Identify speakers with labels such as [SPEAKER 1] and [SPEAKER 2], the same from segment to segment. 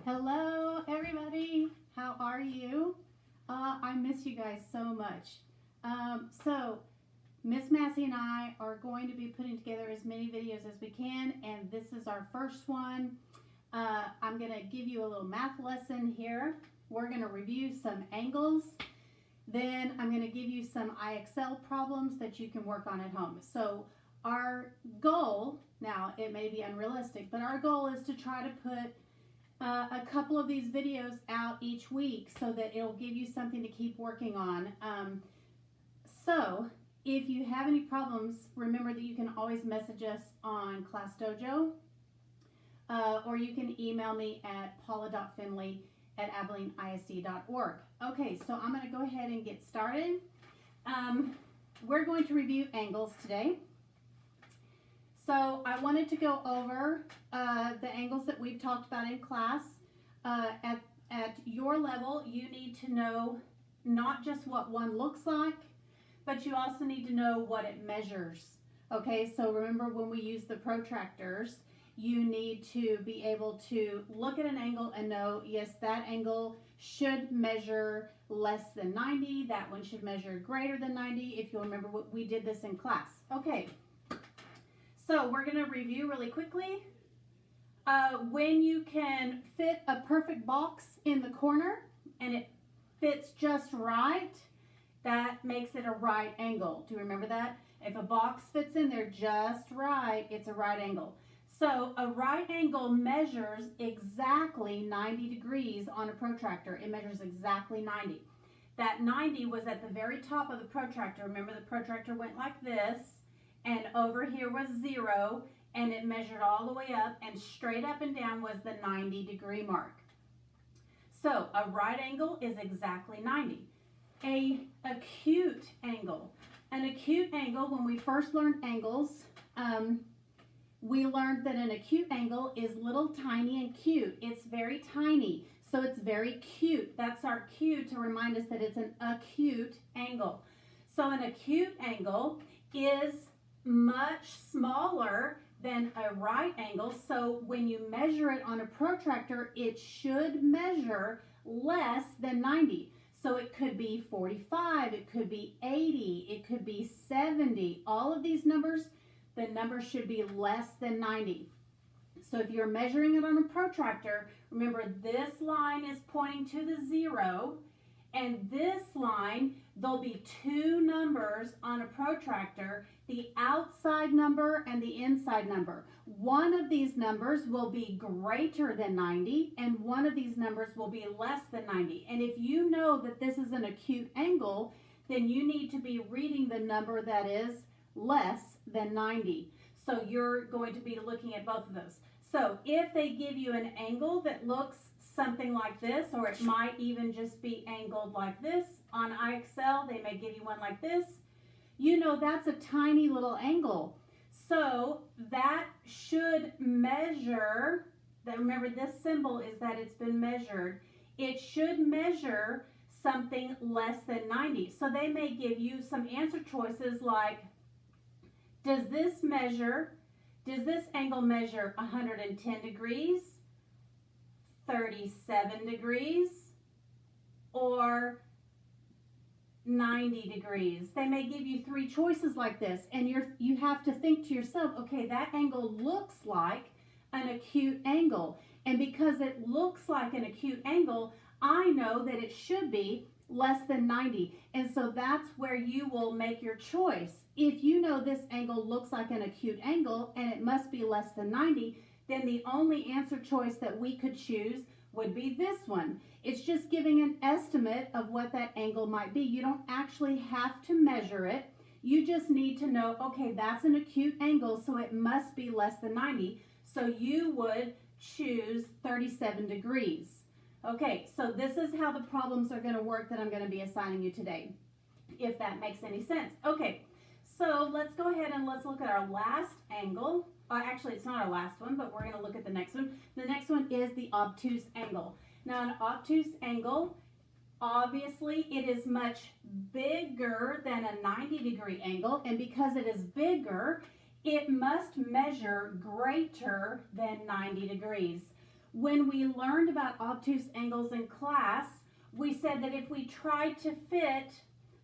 [SPEAKER 1] Hello, everybody. How are you? I miss you guys so much. So, Miss Massey and I are going to be putting together as many videos as we can, and this is our first one. I'm going to give you a little math lesson here. We're going to review some angles. Then I'm going to give you some IXL problems that you can work on at home. So, our goal, now it may be unrealistic, but our goal is to try to put a couple of these videos out each week so that it'll give you something to keep working on. So if you have any problems, remember that you can always message us on Class Dojo, or you can email me at paula.finley@abileneisd.org. Okay, so I'm going to go ahead and get started. We're going to review angles today. So I wanted to go over the angles that we've talked about in class. At your level, you need to know not just what one looks like, but you also need to know what it measures. Okay, so remember when we use the protractors, you need to be able to look at an angle and know, yes, that angle should measure less than 90. That one should measure greater than 90, if you'll remember what we did this in class. Okay. So we're going to review really quickly. When you can fit a perfect box in the corner and it fits just right, that makes it a right angle. Do you remember that? If a box fits in there just right, it's a right angle. So a right angle measures exactly 90 degrees on a protractor. It measures exactly 90. That 90 was at the very top of the protractor. Remember, the protractor went like this, and over here was 0, and it measured all the way up, and straight up and down was the 90-degree mark. So a right angle is exactly 90. An acute angle. An acute angle, when we first learned angles, we learned that an acute angle is little, tiny, and cute. It's very tiny, so it's very cute. That's our cue to remind us that it's an acute angle. So an acute angle is much smaller than a right angle, so when you measure it on a protractor, it should measure less than 90. So it could be 45, it could be 80, it could be 70. All of these numbers, the number should be less than 90. So if you're measuring it on a protractor, remember this line is pointing to the 0, and this line, there'll be two numbers on a protractor, the outside number and the inside number. One of these numbers will be greater than 90, and one of these numbers will be less than 90. And if you know that this is an acute angle, then you need to be reading the number that is less than 90. So you're going to be looking at both of those. So if they give you an angle that looks something like this, or it might even just be angled like this on IXL, they may give you one like this, you know that's a tiny little angle. So that should measure, remember this symbol is that it's been measured, it should measure something less than 90. So they may give you some answer choices like, does this angle measure 110 degrees, 37 degrees, or 90 degrees? They may give you three choices like this, and you have to think to yourself, okay, that angle looks like an acute angle, and because it looks like an acute angle, I know that it should be less than 90, and so that's where you will make your choice. If you know this angle looks like an acute angle and it must be less than 90, then the only answer choice that we could choose would be this one. It's just giving an estimate of what that angle might be. You don't actually have to measure it. You just need to know, okay, that's an acute angle, so it must be less than 90. So you would choose 37 degrees. Okay, so this is how the problems are going to work that I'm going to be assigning you today, if that makes any sense. Okay, so let's go ahead and let's look at our last angle. Actually, it's not our last one, but we're going to look at the next one. The next one is the obtuse angle. Now, an obtuse angle, obviously, it is much bigger than a 90-degree angle, and because it is bigger, it must measure greater than 90 degrees. when we learned about obtuse angles in class, we said that if we tried to fit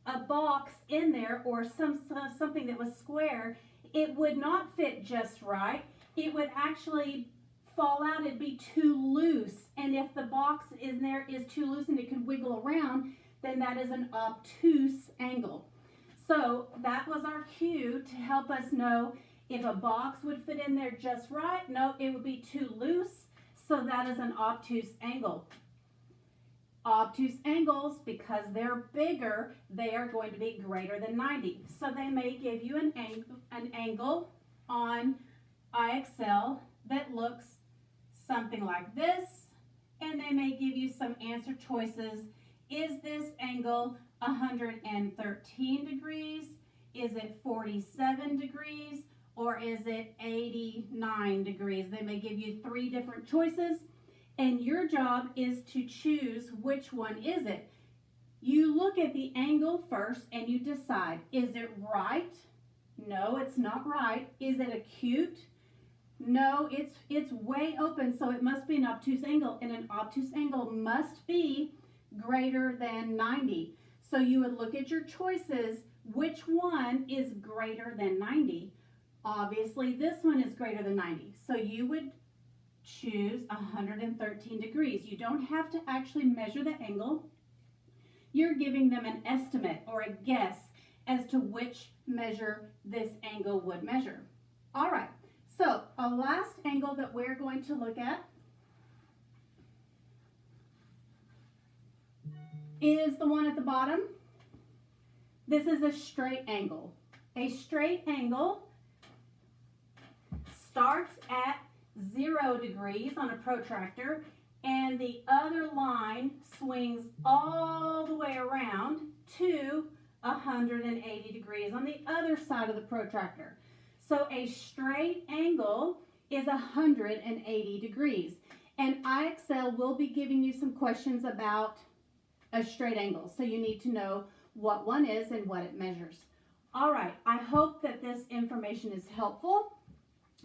[SPEAKER 1] a box in there or something that was square, it would not fit just right. It would actually fall out. It'd be too loose. And if the box in there is too loose and it could wiggle around, then that is an obtuse angle. So that was our cue to help us know if a box would fit in there just right. No, it would be too loose. So that is an obtuse angle. Obtuse angles, because they're bigger, they are going to be greater than 90. So they may give you an angle on IXL that looks something like this, and they may give you some answer choices. Is this angle 113 degrees? Is it 47 degrees? Or is it 89 degrees? They may give you 3 different choices, and your job is to choose which one is it. You look at the angle first and you decide, is it right? No, it's not right. Is it acute? No, it's way open, so it must be an obtuse angle, and an obtuse angle must be greater than 90. So you would look at your choices, which one is greater than 90? Obviously, this one is greater than 90. So you would choose 113 degrees. You don't have to actually measure the angle. You're giving them an estimate or a guess as to which measure this angle would measure. All right, so a last angle that we're going to look at is the one at the bottom. This is a straight angle. A straight angle starts at 0 degrees on a protractor, and the other line swings all the way around to 180 degrees on the other side of the protractor. So a straight angle is 180 degrees. And IXL will be giving you some questions about a straight angle. So you need to know what one is and what it measures. All right, I hope that this information is helpful.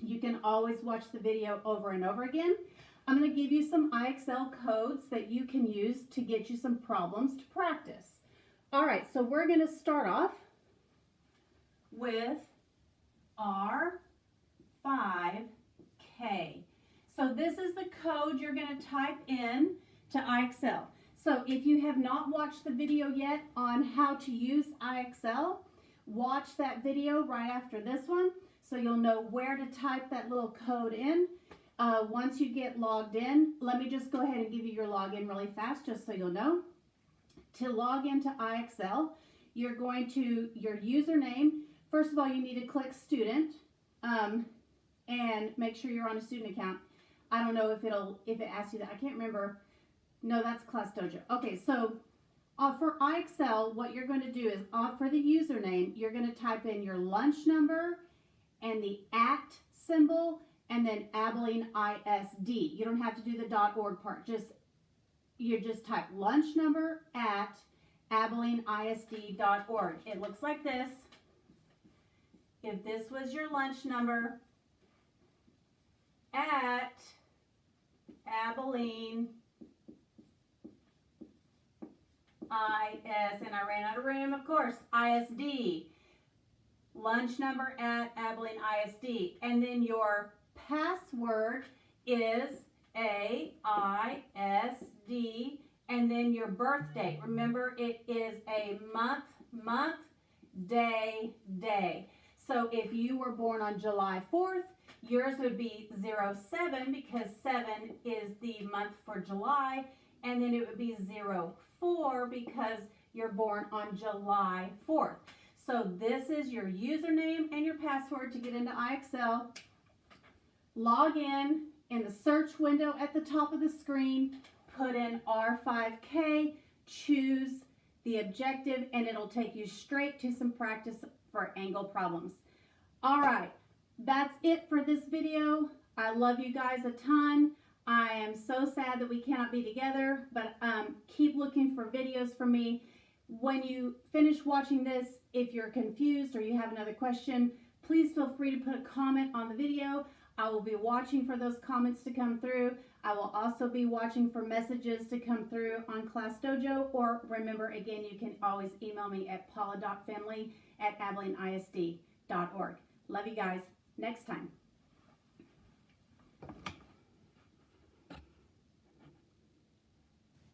[SPEAKER 1] You can always watch the video over and over again. I'm going to give you some IXL codes that you can use to get you some problems to practice. All right, so we're going to start off with R5K. So this is the code you're going to type in to IXL. So if you have not watched the video yet on how to use IXL, watch that video right after this one so you'll know where to type that little code in. Once you get logged in, let me just go ahead and give you your login really fast just so you'll know. To log into IXL, you're going to your username. First of all, you need to click student and make sure you're on a student account. I don't know if it asks you that. I can't remember. No, that's Class Dojo. Okay, so for IXL, what you're going to do is for the username, you're going to type in your lunch number and the @ symbol and then Abilene ISD. You don't have to do the .org part. You just type lunch number at AbileneISD.org. It looks like this. If this was your lunch number at Abilene and I ran out of room, of course, ISD. Lunch number at Abilene ISD. And then your password is AISD, and then your birth date. Remember, it is a month, day. So if you were born on July 4th, yours would be 07 because 7 is the month for July, and then it would be 04 because you're born on July 4th. So this is your username and your password to get into IXL. Log in the search window at the top of the screen, put in R5K, choose the objective, and it'll take you straight to some practice for angle problems. All right, that's it for this video. I love you guys a ton. I am so sad that we cannot be together, but keep looking for videos from me. When you finish watching this, if you're confused or you have another question, please feel free to put a comment on the video. I will be watching for those comments to come through. I will also be watching for messages to come through on Class Dojo, or remember, again, you can always email me at paula.family@abileneisd.org. Love you guys. Next time.